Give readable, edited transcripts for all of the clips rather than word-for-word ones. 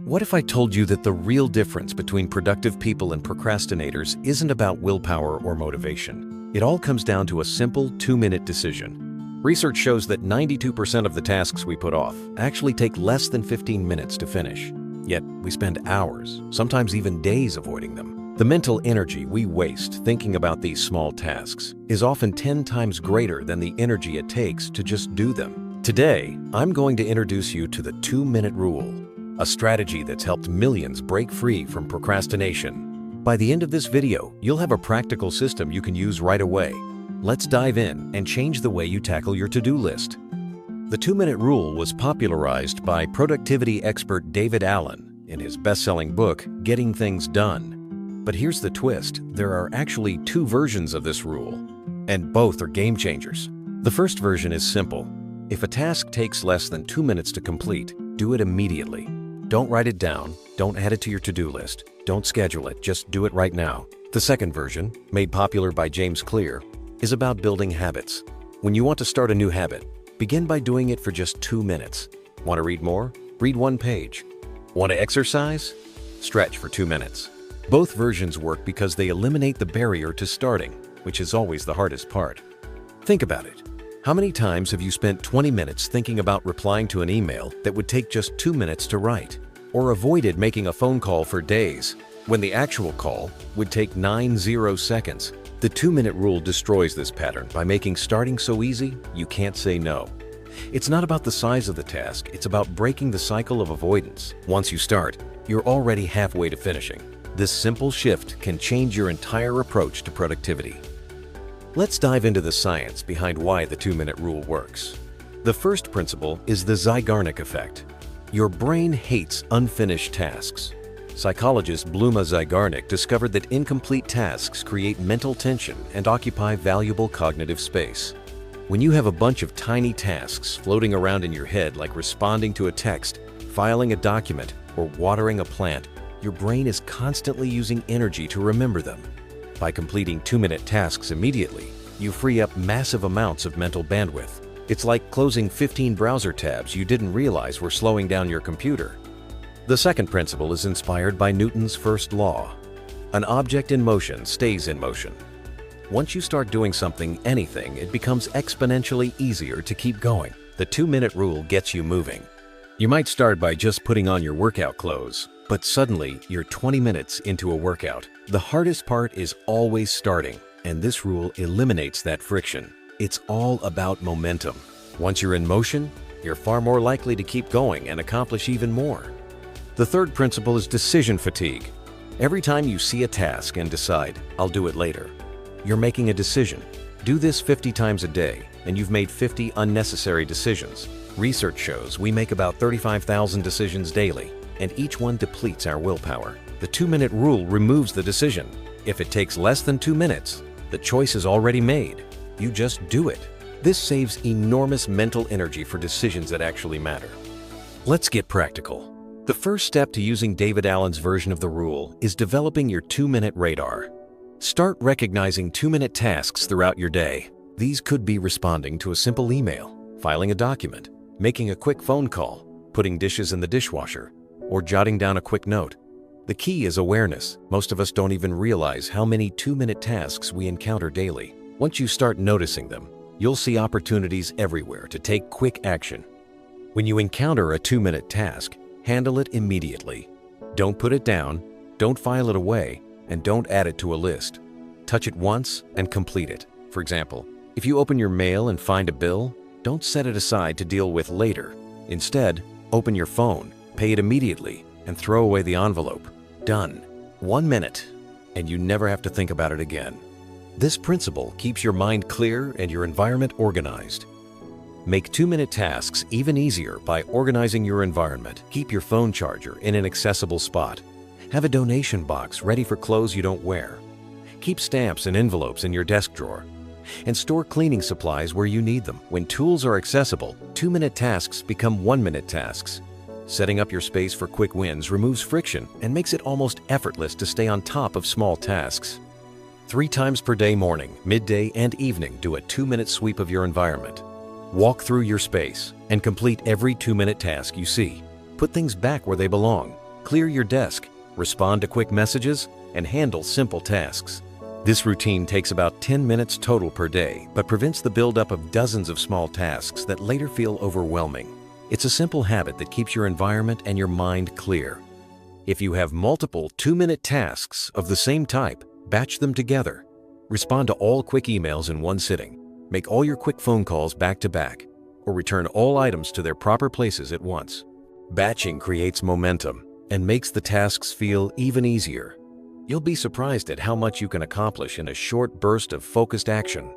What if I told you that the real difference between productive people and procrastinators isn't about willpower or motivation? It all comes down to a simple 2-minute decision. Research shows that 92% of the tasks we put off actually take less than 15 minutes to finish. Yet we spend hours, sometimes even days avoiding them. The mental energy we waste thinking about these small tasks is often 10 times greater than the energy it takes to just do them. Today, I'm going to introduce you to the 2-minute rule, a strategy that's helped millions break free from procrastination. By the end of this video, you'll have a practical system you can use right away. Let's dive in and change the way you tackle your to-do list. The 2-minute rule was popularized by productivity expert David Allen in his best-selling book, Getting Things Done. But here's the twist. There are actually 2 versions of this rule, and both are game changers. The first version is simple. If a task takes less than 2 minutes to complete, do it immediately. Don't write it down, don't add it to your to-do list, don't schedule it, just do it right now. The second version, made popular by James Clear, is about building habits. When you want to start a new habit, begin by doing it for just 2 minutes. Want to read more? Read 1 page. Want to exercise? Stretch for 2 minutes. Both versions work because they eliminate the barrier to starting, which is always the hardest part. Think about it. How many times have you spent 20 minutes thinking about replying to an email that would take just 2 minutes to write? Or avoided making a phone call for days, when the actual call would take 90 seconds? The 2-minute rule destroys this pattern by making starting so easy you can't say no. It's not about the size of the task, it's about breaking the cycle of avoidance. Once you start, you're already halfway to finishing. This simple shift can change your entire approach to productivity. Let's dive into the science behind why the 2-minute rule works. The first principle is the Zeigarnik effect. Your brain hates unfinished tasks. Psychologist Bluma Zeigarnik discovered that incomplete tasks create mental tension and occupy valuable cognitive space. When you have a bunch of tiny tasks floating around in your head, like responding to a text, filing a document, or watering a plant, your brain is constantly using energy to remember them. By completing 2-minute tasks immediately, you free up massive amounts of mental bandwidth. It's like closing 15 browser tabs you didn't realize were slowing down your computer. The second principle is inspired by Newton's first law. An object in motion stays in motion. Once you start doing anything, it becomes exponentially easier to keep going. The 2-minute rule gets you moving. You might start by just putting on your workout clothes, but suddenly you're 20 minutes into a workout. The hardest part is always starting, and this rule eliminates that friction. It's all about momentum. Once you're in motion, you're far more likely to keep going and accomplish even more. The third principle is decision fatigue. Every time you see a task and decide, I'll do it later, you're making a decision. Do this 50 times a day, and you've made 50 unnecessary decisions. Research shows we make about 35,000 decisions daily, and each one depletes our willpower. The 2-minute rule removes the decision. If it takes less than 2 minutes, the choice is already made. You just do it. This saves enormous mental energy for decisions that actually matter. Let's get practical. The first step to using David Allen's version of the rule is developing your 2-minute radar. Start recognizing 2-minute tasks throughout your day. These could be responding to a simple email, filing a document, making a quick phone call, putting dishes in the dishwasher, or jotting down a quick note. The key is awareness. Most of us don't even realize how many 2-minute tasks we encounter daily. Once you start noticing them, you'll see opportunities everywhere to take quick action. When you encounter a 2-minute task, handle it immediately. Don't put it down, don't file it away, and don't add it to a list. Touch it once and complete it. For example, if you open your mail and find a bill, don't set it aside to deal with later. Instead, open your phone, pay it immediately, and throw away the envelope. Done. 1 minute, and you never have to think about it again. This principle keeps your mind clear and your environment organized. Make 2-minute tasks even easier by organizing your environment. Keep your phone charger in an accessible spot. Have a donation box ready for clothes you don't wear. Keep stamps and envelopes in your desk drawer. And store cleaning supplies where you need them. When tools are accessible, 2-minute tasks become 1-minute tasks. Setting up your space for quick wins removes friction and makes it almost effortless to stay on top of small tasks. 3 times per day, morning, midday, and evening, do a 2-minute sweep of your environment. Walk through your space and complete every 2-minute task you see. Put things back where they belong. clear your desk, respond to quick messages, and handle simple tasks. This routine takes about 10 minutes total per day, but prevents the buildup of dozens of small tasks that later feel overwhelming. It's a simple habit that keeps your environment and your mind clear. If you have multiple 2-minute tasks of the same type, batch them together. Respond to all quick emails in one sitting. Make all your quick phone calls back to back, or return all items to their proper places at once. Batching creates momentum and makes the tasks feel even easier. You'll be surprised at how much you can accomplish in a short burst of focused action.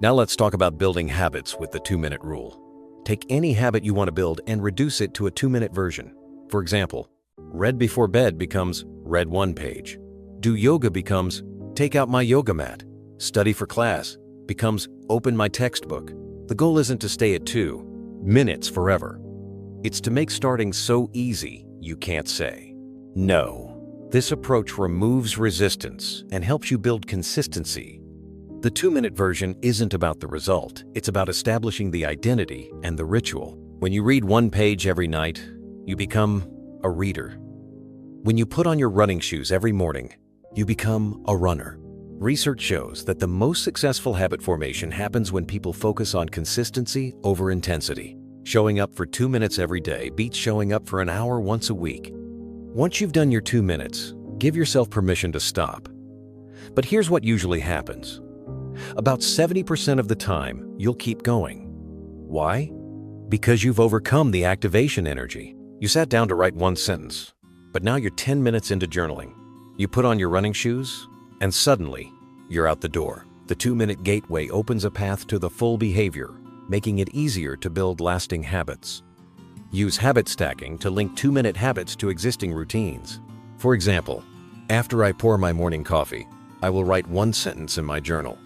Now let's talk about building habits with the 2-minute rule. Take any habit you want to build and reduce it to a 2-minute version. For example, read before bed becomes read one page. Do yoga becomes take out my yoga mat. Study for class becomes open my textbook. The goal isn't to stay at 2 minutes forever. It's to make starting so easy you can't say no. This approach removes resistance and helps you build consistency. The 2-minute version isn't about the result. It's about establishing the identity and the ritual. When you read one page every night, you become a reader. When you put on your running shoes every morning, you become a runner. Research shows that the most successful habit formation happens when people focus on consistency over intensity. Showing up for 2 minutes every day beats showing up for an hour once a week. Once you've done your 2 minutes, give yourself permission to stop. But here's what usually happens. About 70% of the time, you'll keep going. Why? Because you've overcome the activation energy. You sat down to write one sentence, but now you're 10 minutes into journaling. You put on your running shoes, and suddenly, you're out the door. The 2-minute gateway opens a path to the full behavior, making it easier to build lasting habits. Use habit stacking to link 2-minute habits to existing routines. For example, after I pour my morning coffee, I will write one sentence in my journal.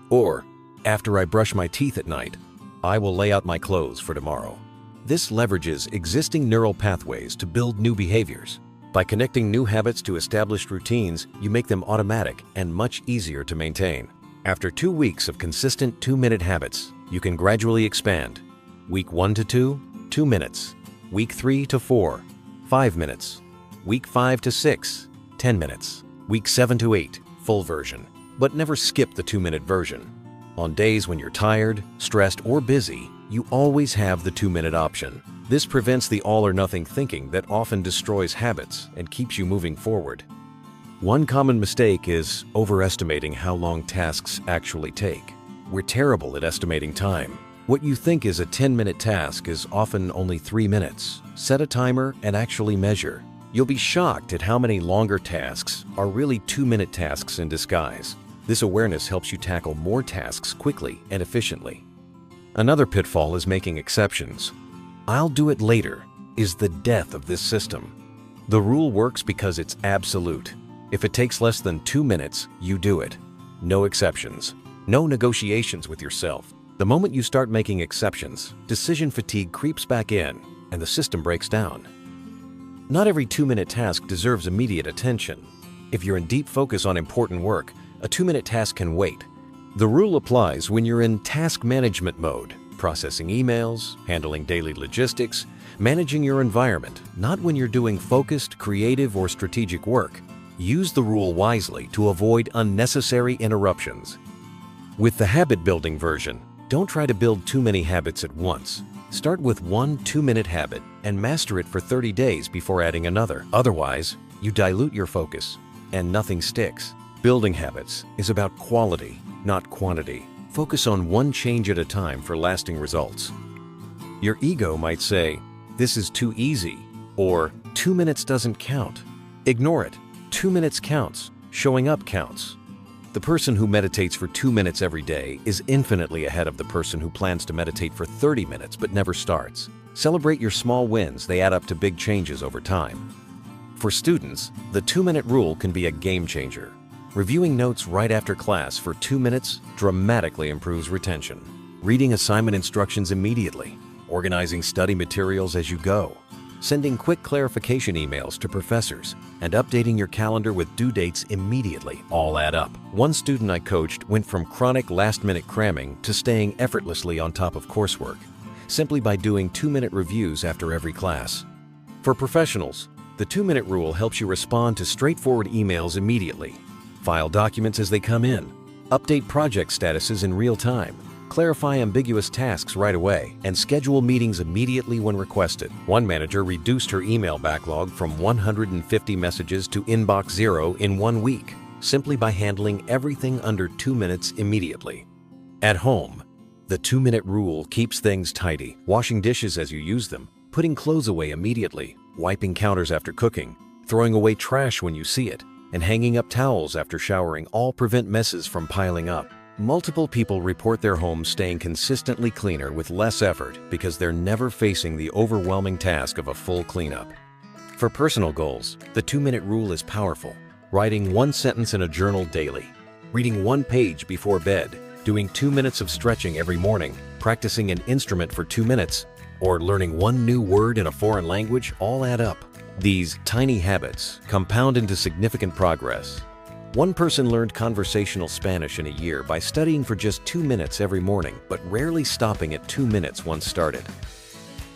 Or, after I brush my teeth at night, I will lay out my clothes for tomorrow. This leverages existing neural pathways to build new behaviors. By connecting new habits to established routines, you make them automatic and much easier to maintain. After 2 weeks of consistent 2-minute habits, you can gradually expand. Week 1 to 2, 2 minutes. Week 3 to 4, 5 minutes. Week 5 to 6, 10 minutes. Week 7 to 8, full version. But never skip the 2-minute version. On days when you're tired, stressed, or busy, you always have the 2-minute option. This prevents the all-or-nothing thinking that often destroys habits and keeps you moving forward. One common mistake is overestimating how long tasks actually take. We're terrible at estimating time. What you think is a 10-minute task is often only 3 minutes. Set a timer and actually measure. You'll be shocked at how many longer tasks are really 2-minute tasks in disguise. This awareness helps you tackle more tasks quickly and efficiently. Another pitfall is making exceptions. "I'll do it later" is the death of this system. The rule works because it's absolute. If it takes less than 2 minutes, you do it. No exceptions. No negotiations with yourself. The moment you start making exceptions, decision fatigue creeps back in and the system breaks down. Not every 2-minute task deserves immediate attention. If you're in deep focus on important work, a 2-minute task can wait. The rule applies when you're in task management mode, processing emails, handling daily logistics, managing your environment, not when you're doing focused, creative, or strategic work. Use the rule wisely to avoid unnecessary interruptions. With the habit-building version, don't try to build too many habits at once. Start with one 2-minute habit and master it for 30 days before adding another. Otherwise, you dilute your focus and nothing sticks. Building habits is about quality, not quantity. Focus on one change at a time for lasting results. Your ego might say, "This is too easy," or "2 minutes doesn't count." Ignore it. 2 minutes counts. Showing up counts. The person who meditates for 2 minutes every day is infinitely ahead of the person who plans to meditate for 30 minutes but never starts. Celebrate your small wins. They add up to big changes over time. For students, the 2-minute rule can be a game changer. Reviewing notes right after class for 2 minutes dramatically improves retention. Reading assignment instructions immediately. Organizing study materials as you go. Sending quick clarification emails to professors, and updating your calendar with due dates immediately all add up. One student I coached went from chronic last-minute cramming to staying effortlessly on top of coursework, simply by doing 2-minute reviews after every class. For professionals, The 2-minute rule helps you respond to straightforward emails immediately, file documents as they come in, update project statuses in real time, clarify ambiguous tasks right away, and schedule meetings immediately when requested. One manager reduced her email backlog from 150 messages to inbox 0 in 1 week, simply by handling everything under 2 minutes immediately. At home, the 2-minute rule keeps things tidy, washing dishes as you use them, putting clothes away immediately, wiping counters after cooking, throwing away trash when you see it, and hanging up towels after showering all prevent messes from piling up. Multiple people report their homes staying consistently cleaner with less effort because they're never facing the overwhelming task of a full cleanup. For personal goals, the 2-minute rule is powerful. Writing 1 sentence in a journal daily, reading 1 page before bed, doing 2 minutes of stretching every morning, practicing an instrument for 2 minutes, or learning 1 new word in a foreign language all add up. These tiny habits compound into significant progress. One person learned conversational Spanish in a year by studying for just 2 minutes every morning, but rarely stopping at 2 minutes once started.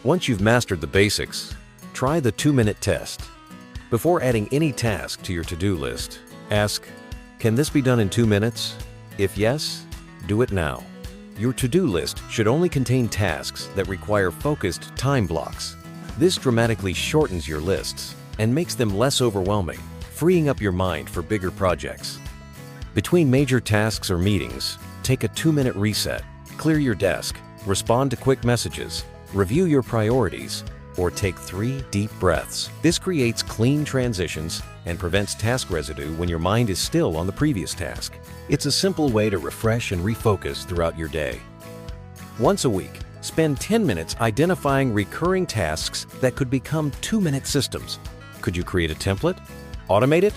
Once you've mastered the basics, try the 2-minute test. Before adding any task to your to-do list, ask, "Can this be done in 2 minutes? If yes, do it now." Your to-do list should only contain tasks that require focused time blocks. This dramatically shortens your lists and makes them less overwhelming, freeing up your mind for bigger projects. Between major tasks or meetings, take a 2-minute reset, clear your desk, respond to quick messages, review your priorities, or take 3 deep breaths. This creates clean transitions and prevents task residue when your mind is still on the previous task. It's a simple way to refresh and refocus throughout your day. Once a week, spend 10 minutes identifying recurring tasks that could become 2-minute systems. Could you create a template? Automate it?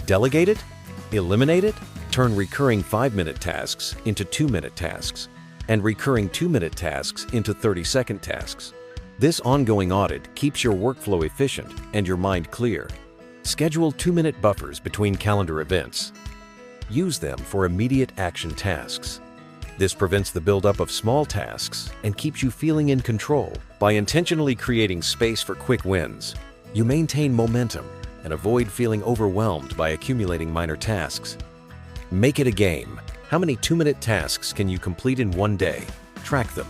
Delegate it? Eliminate it? Turn recurring 5-minute tasks into 2-minute tasks, and recurring 2-minute tasks into 30-second tasks. This ongoing audit keeps your workflow efficient and your mind clear. Schedule 2-minute buffers between calendar events. Use them for immediate action tasks. This prevents the buildup of small tasks and keeps you feeling in control. By intentionally creating space for quick wins, you maintain momentum and avoid feeling overwhelmed by accumulating minor tasks. Make it a game. How many 2-minute tasks can you complete in 1 day? Track them.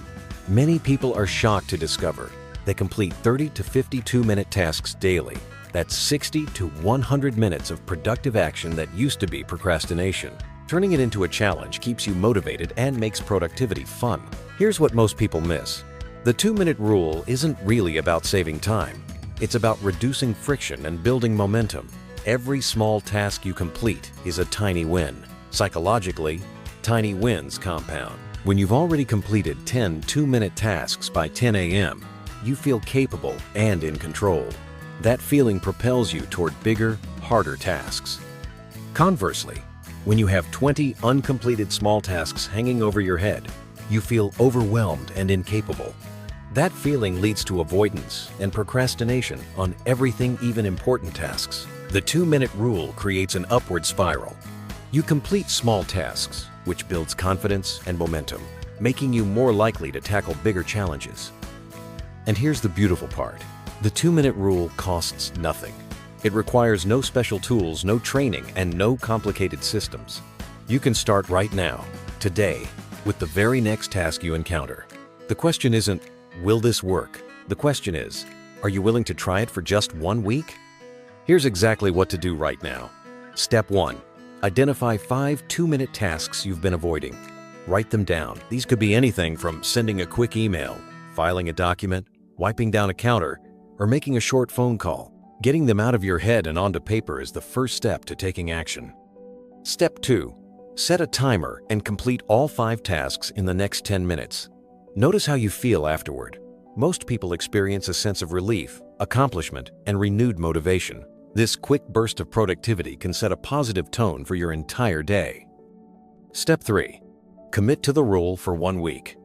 Many people are shocked to discover they complete 30 to 52-minute tasks daily. That's 60 to 100 minutes of productive action that used to be procrastination. Turning it into a challenge keeps you motivated and makes productivity fun. Here's what most people miss. The 2-minute rule isn't really about saving time. It's about reducing friction and building momentum. Every small task you complete is a tiny win. Psychologically, tiny wins compound. When you've already completed 10 2-minute tasks by 10 a.m., you feel capable and in control. That feeling propels you toward bigger, harder tasks. Conversely, when you have 20 uncompleted small tasks hanging over your head, you feel overwhelmed and incapable. That feeling leads to avoidance and procrastination on everything, even important tasks. The 2-minute rule creates an upward spiral. You complete small tasks, which builds confidence and momentum, making you more likely to tackle bigger challenges. And here's the beautiful part. The 2-minute rule costs nothing. It requires no special tools, no training, and no complicated systems. You can start right now, today, with the very next task you encounter. The question isn't, will this work? The question is, are you willing to try it for just 1 week? Here's exactly what to do right now. Step 1. Identify 5 2-minute tasks you've been avoiding. Write them down. These could be anything from sending a quick email, filing a document, wiping down a counter, or making a short phone call. Getting them out of your head and onto paper is the first step to taking action. Step 2. Set a timer and complete all 5 tasks in the next 10 minutes. Notice how you feel afterward. Most people experience a sense of relief, accomplishment, and renewed motivation. This quick burst of productivity can set a positive tone for your entire day. Step 3. Commit to the rule for 1 week.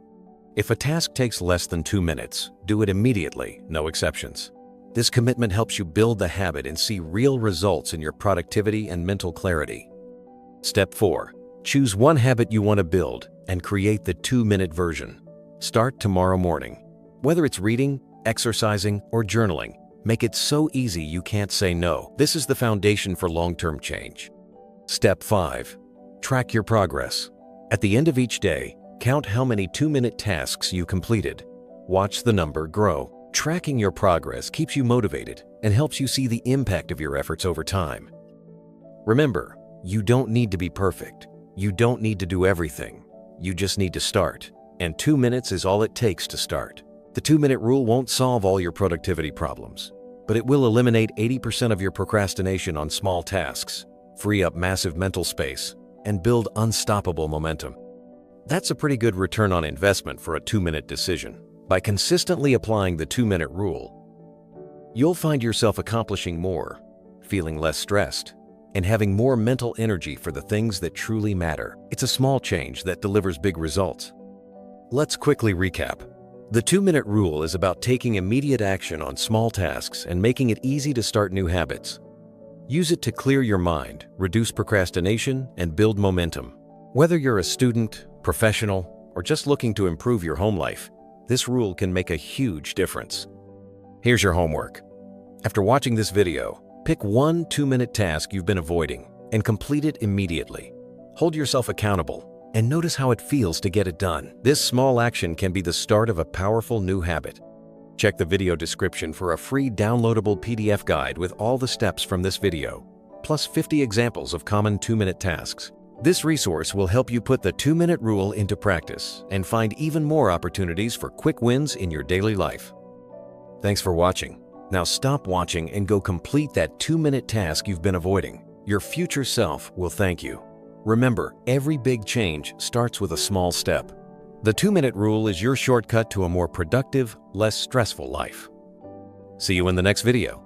If a task takes less than 2 minutes, do it immediately, no exceptions. This commitment helps you build the habit and see real results in your productivity and mental clarity. Step 4. Choose one habit you want to build and create the 2-minute version. Start tomorrow morning. Whether it's reading, exercising, or journaling, Make it so easy you can't say no. This is the foundation for long-term change. Step 5. Track your progress. At the end of each day, count how many 2-minute tasks you completed. Watch the number grow. Tracking your progress keeps you motivated and helps you see the impact of your efforts over time. Remember, you don't need to be perfect. You don't need to do everything. You just need to start. And 2 minutes is all it takes to start. The 2-minute rule won't solve all your productivity problems, but it will eliminate 80% of your procrastination on small tasks, free up massive mental space, and build unstoppable momentum. That's a pretty good return on investment for a 2-minute decision. By consistently applying the 2-minute rule, you'll find yourself accomplishing more, feeling less stressed, and having more mental energy for the things that truly matter. It's a small change that delivers big results. Let's quickly recap. The 2-minute rule is about taking immediate action on small tasks and making it easy to start new habits. Use it to clear your mind, reduce procrastination, and build momentum. Whether you're a student, professional, or just looking to improve your home life, this rule can make a huge difference. Here's your homework. After watching this video, pick one 2-minute task you've been avoiding and complete it immediately. Hold yourself accountable and notice how it feels to get it done. This small action can be the start of a powerful new habit. Check the video description for a free downloadable PDF guide with all the steps from this video, plus 50 examples of common 2-minute tasks. This resource will help you put the 2-minute rule into practice and find even more opportunities for quick wins in your daily life. Thanks for watching. Now stop watching and go complete that 2-minute task you've been avoiding. Your future self will thank you. Remember, every big change starts with a small step. The 2-minute rule is your shortcut to a more productive, less stressful life. See you in the next video.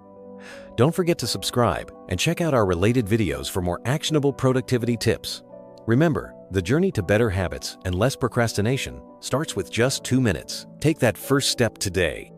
Don't forget to subscribe and check out our related videos for more actionable productivity tips. Remember, the journey to better habits and less procrastination starts with just 2 minutes. Take that first step today